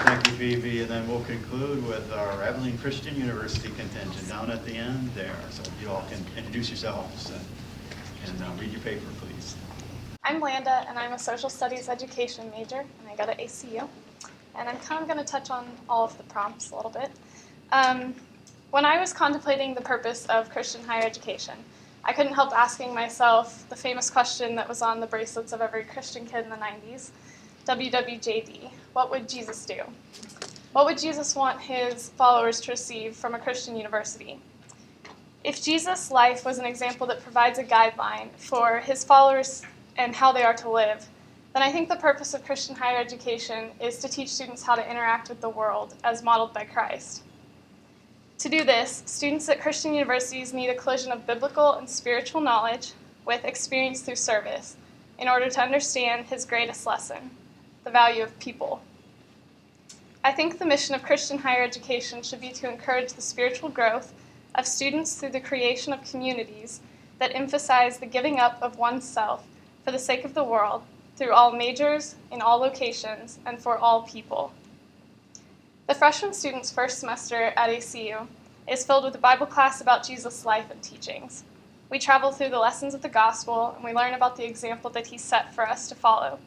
Thank you, Phoebe. And then we'll conclude with our Abilene Christian University contingent down at the end there. So you all can introduce yourselves and read your paper, please. I'm Landa, and I'm a social studies education major, and I go to ACU. And I'm kind of going to touch on all of the prompts a little bit. When I was contemplating the purpose of Christian higher education, I couldn't help asking myself the famous question that was on the bracelets of every Christian kid in the 90s, WWJD, what would Jesus do? What would Jesus want his followers to receive from a Christian university? If Jesus' life was an example that provides a guideline for his followers and how they are to live, then I think the purpose of Christian higher education is to teach students how to interact with the world as modeled by Christ. To do this, students at Christian universities need a collision of biblical and spiritual knowledge with experience through service in order to understand his greatest lesson, the value of people. I think the mission of Christian higher education should be to encourage the spiritual growth of students through the creation of communities that emphasize the giving up of oneself for the sake of the world through all majors, in all locations, and for all people. The freshman student's first semester at ACU is filled with a Bible class about Jesus' life and teachings. We travel through the lessons of the gospel, and we learn about the example that he set for us to follow.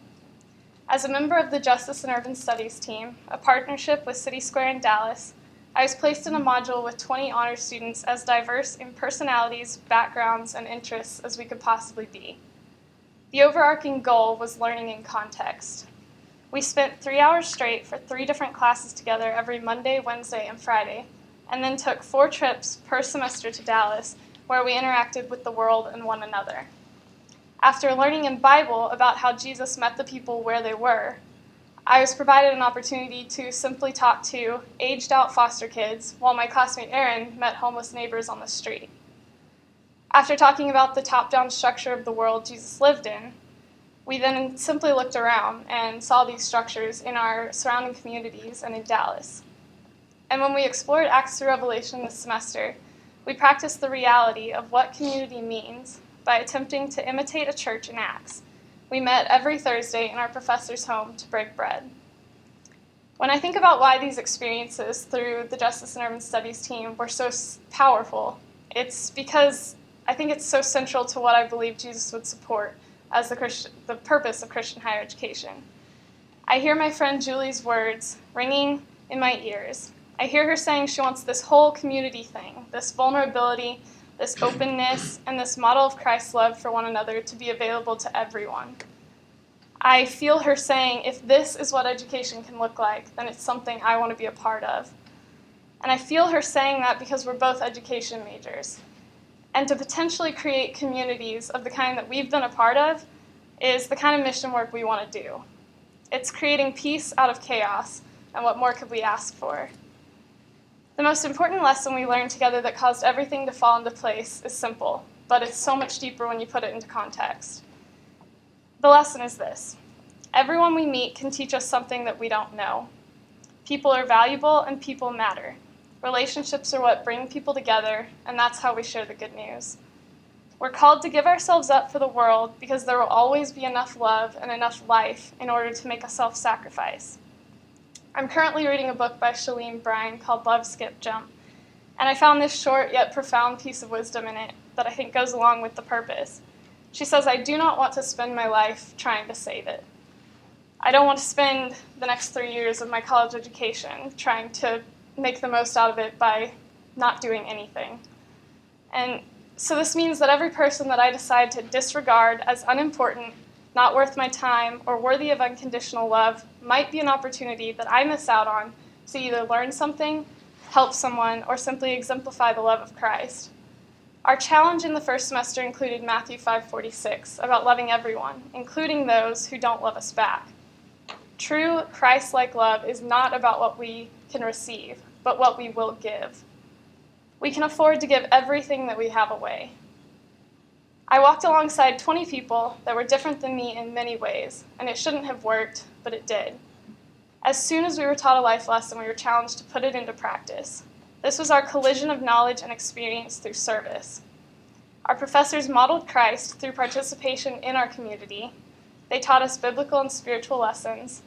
As a member of the Justice and Urban Studies team, a partnership with City Square in Dallas, I was placed in a module with 20 honor students as diverse in personalities, backgrounds, and interests as we could possibly be. The overarching goal was learning in context. We spent 3 hours straight for 3 different classes together every Monday, Wednesday, and Friday, and then took 4 trips per semester to Dallas, where we interacted with the world and one another. After learning in Bible about how Jesus met the people where they were, I was provided an opportunity to simply talk to aged-out foster kids while my classmate Erin met homeless neighbors on the street. After talking about the top-down structure of the world Jesus lived in, we then simply looked around and saw these structures in our surrounding communities and in Dallas. And when we explored Acts through Revelation this semester, we practiced the reality of what community means by attempting to imitate a church in Acts. We met every Thursday in our professor's home to break bread. When I think about why these experiences through the Justice and Urban Studies team were so powerful, it's because I think it's so central to what I believe Jesus would support as the purpose of Christian higher education. I hear my friend Julie's words ringing in my ears. I hear her saying she wants this whole community thing, this vulnerability, this openness, and this model of Christ's love for one another to be available to everyone. I feel her saying, if this is what education can look like, then it's something I want to be a part of. And I feel her saying that because we're both education majors. And to potentially create communities of the kind that we've been a part of is the kind of mission work we want to do. It's creating peace out of chaos, and what more could we ask for? The most important lesson we learned together that caused everything to fall into place is simple, but it's so much deeper when you put it into context. The lesson is this: everyone we meet can teach us something that we don't know. People are valuable and people matter. Relationships are what bring people together, and that's how we share the good news. We're called to give ourselves up for the world because there will always be enough love and enough life in order to make a self-sacrifice. I'm currently reading a book by Shalene Bryan called Love, Skip, Jump, and I found this short yet profound piece of wisdom in it that I think goes along with the purpose. She says, I do not want to spend my life trying to save it. I don't want to spend the next 3 years of my college education trying to make the most out of it by not doing anything. And so this means that every person that I decide to disregard as unimportant, not worth my time, or worthy of unconditional love might be an opportunity that I miss out on to either learn something, help someone, or simply exemplify the love of Christ. Our challenge in the first semester included Matthew 5:46 about loving everyone, including those who don't love us back. True Christ-like love is not about what we can receive, but what we will give. We can afford to give everything that we have away. I walked alongside 20 people that were different than me in many ways, and it shouldn't have worked, but it did. As soon as we were taught a life lesson, we were challenged to put it into practice. This was our collision of knowledge and experience through service. Our professors modeled Christ through participation in our community. They taught us biblical and spiritual lessons,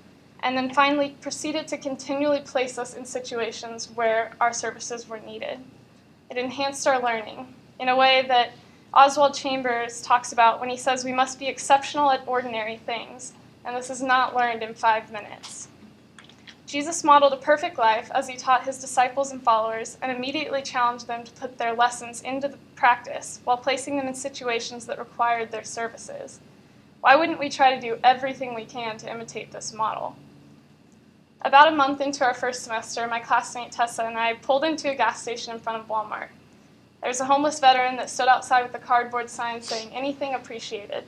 and then finally proceeded to continually place us in situations where our services were needed. It enhanced our learning in a way that Oswald Chambers talks about when he says we must be exceptional at ordinary things, and this is not learned in 5 minutes. Jesus modeled a perfect life as he taught his disciples and followers and immediately challenged them to put their lessons into the practice while placing them in situations that required their services. Why wouldn't we try to do everything we can to imitate this model? About a month into our first semester, my classmate Tessa and I pulled into a gas station in front of Walmart. There was a homeless veteran that stood outside with a cardboard sign saying, "Anything appreciated."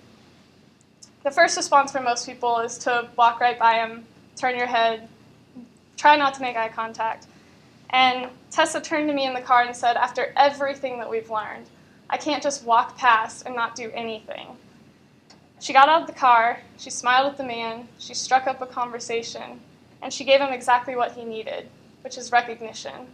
The first response for most people is to walk right by him, turn your head, try not to make eye contact. And Tessa turned to me in the car and said, "After everything that we've learned, I can't just walk past and not do anything." She got out of the car, she smiled at the man, she struck up a conversation, and she gave him exactly what he needed, which is recognition.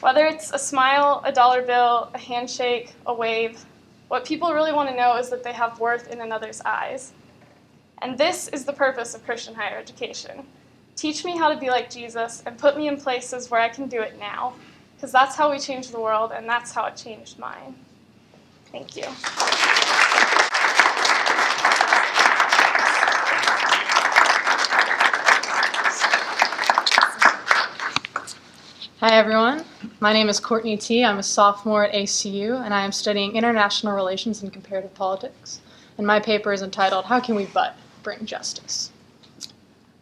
Whether it's a smile, a dollar bill, a handshake, a wave, what people really want to know is that they have worth in another's eyes. And this is the purpose of Christian higher education. Teach me how to be like Jesus and put me in places where I can do it now, because that's how we change the world, and that's how it changed mine. Thank you. Hi everyone, my name is Courtney T. I'm a sophomore at ACU and I am studying International Relations and Comparative Politics. And my paper is entitled, "How Can We But Bring Justice?"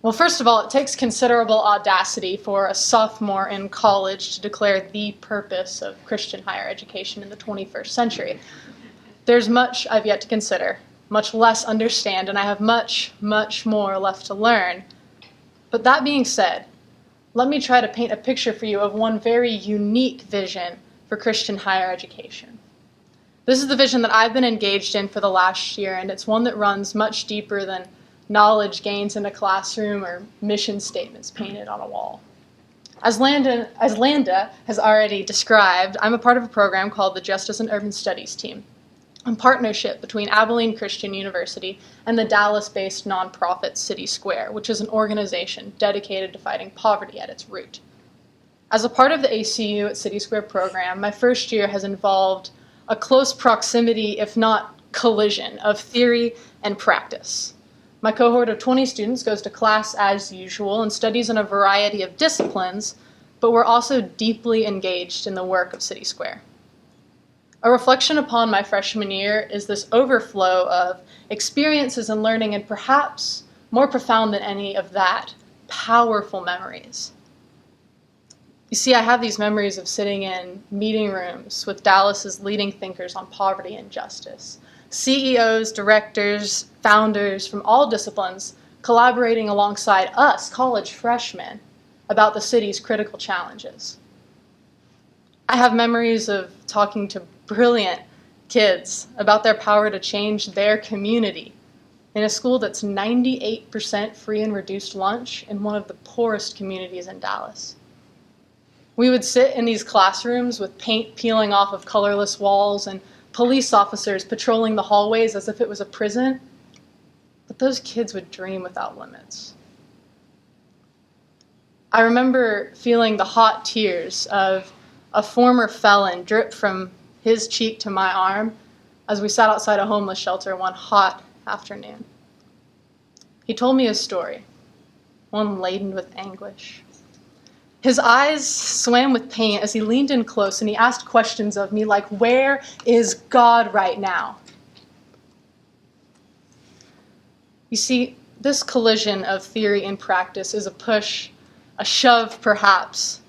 Well, first of all, it takes considerable audacity for a sophomore in college to declare the purpose of Christian higher education in the 21st century. There's much I've yet to consider, much less understand, and I have much, much more left to learn. But that being said, let me try to paint a picture for you of one very unique vision for Christian higher education. This is the vision that I've been engaged in for the last year, and it's one that runs much deeper than knowledge gains in a classroom or mission statements painted on a wall. As Landa has already described, I'm a part of a program called the Justice and Urban Studies team, a partnership between Abilene Christian University and the Dallas-based nonprofit City Square, which is an organization dedicated to fighting poverty at its root. As a part of the ACU at City Square program, my first year has involved a close proximity, if not collision, of theory and practice. My cohort of 20 students goes to class as usual and studies in a variety of disciplines, but we're also deeply engaged in the work of City Square. A reflection upon my freshman year is this overflow of experiences and learning, and perhaps more profound than any of that, powerful memories. You see, I have these memories of sitting in meeting rooms with Dallas's leading thinkers on poverty and justice, CEOs, directors, founders from all disciplines collaborating alongside us, college freshmen, about the city's critical challenges. I have memories of talking to brilliant kids about their power to change their community in a school that's 98% free and reduced lunch in one of the poorest communities in Dallas. We would sit in these classrooms with paint peeling off of colorless walls and police officers patrolling the hallways as if it was a prison, but those kids would dream without limits. I remember feeling the hot tears of a former felon drip from his cheek to my arm as we sat outside a homeless shelter one hot afternoon. He told me his story, one laden with anguish. His eyes swam with pain as he leaned in close and he asked questions of me like, "Where is God right now?" You see, this collision of theory and practice is a push, a shove perhaps,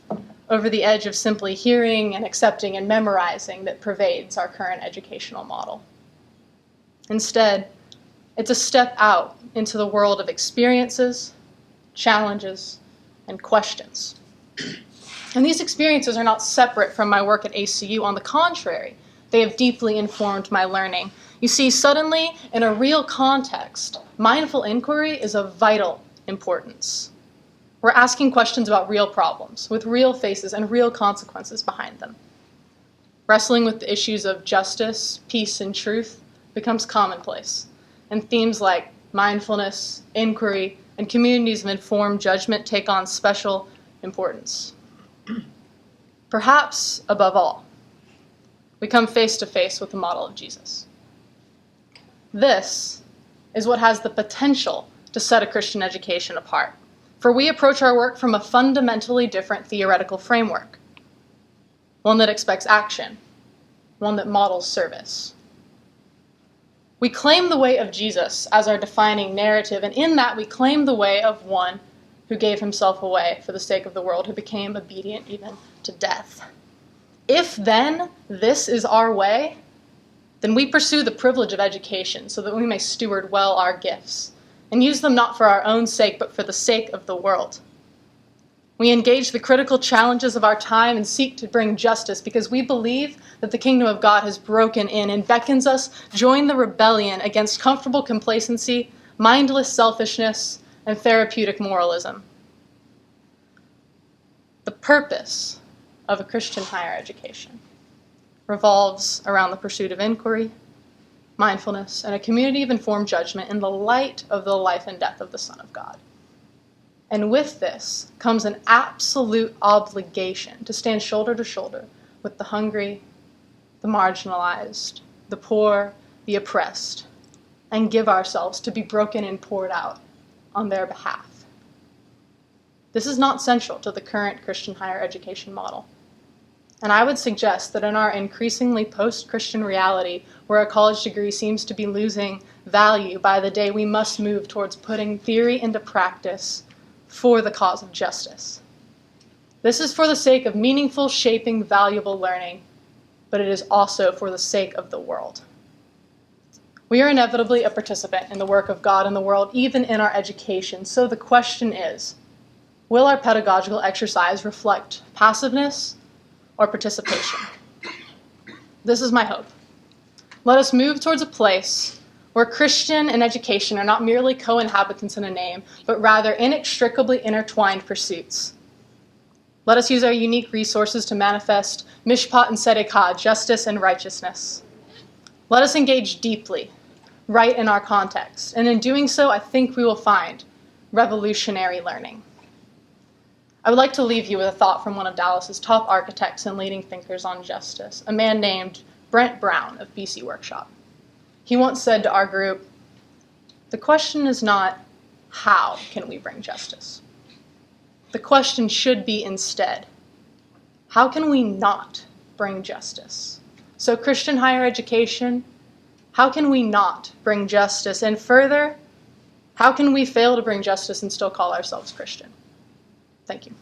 over the edge of simply hearing and accepting and memorizing that pervades our current educational model. Instead, it's a step out into the world of experiences, challenges, and questions. And these experiences are not separate from my work at ACU. On the contrary, they have deeply informed my learning. You see, suddenly, in a real context, mindful inquiry is of vital importance. We're asking questions about real problems, with real faces and real consequences behind them. Wrestling with the issues of justice, peace, and truth becomes commonplace, and themes like mindfulness, inquiry, and communities of informed judgment take on special importance. Perhaps, above all, we come face to face with the model of Jesus. This is what has the potential to set a Christian education apart, for we approach our work from a fundamentally different theoretical framework, one that expects action, one that models service. We claim the way of Jesus as our defining narrative, and in that we claim the way of one who gave himself away for the sake of the world, who became obedient even to death. If then this is our way, then we pursue the privilege of education so that we may steward well our gifts and use them not for our own sake, but for the sake of the world. We engage the critical challenges of our time and seek to bring justice because we believe that the kingdom of God has broken in and beckons us join the rebellion against comfortable complacency, mindless selfishness, and therapeutic moralism. The purpose of a Christian higher education revolves around the pursuit of inquiry, mindfulness, and a community of informed judgment in the light of the life and death of the Son of God. And with this comes an absolute obligation to stand shoulder to shoulder with the hungry, the marginalized, the poor, the oppressed, and give ourselves to be broken and poured out on their behalf. This is not central to the current Christian higher education model. And I would suggest that in our increasingly post-Christian reality, where a college degree seems to be losing value by the day, we must move towards putting theory into practice for the cause of justice. This is for the sake of meaningful, shaping, valuable learning, but it is also for the sake of the world. We are inevitably a participant in the work of God in the world, even in our education. So the question is, will our pedagogical exercise reflect passiveness or participation? This is my hope. Let us move towards a place where Christian and education are not merely co-inhabitants in a name, but rather inextricably intertwined pursuits. Let us use our unique resources to manifest mishpat and tzedakah, justice and righteousness. Let us engage deeply, right in our context, and in doing so, I think we will find revolutionary learning. I would like to leave you with a thought from one of Dallas's top architects and leading thinkers on justice, a man named Brent Brown of BC Workshop. He once said to our group, "The question is not, how can we bring justice? The question should be instead, how can we not bring justice?" So Christian higher education, how can we not bring justice? And further, how can we fail to bring justice and still call ourselves Christian? Thank you.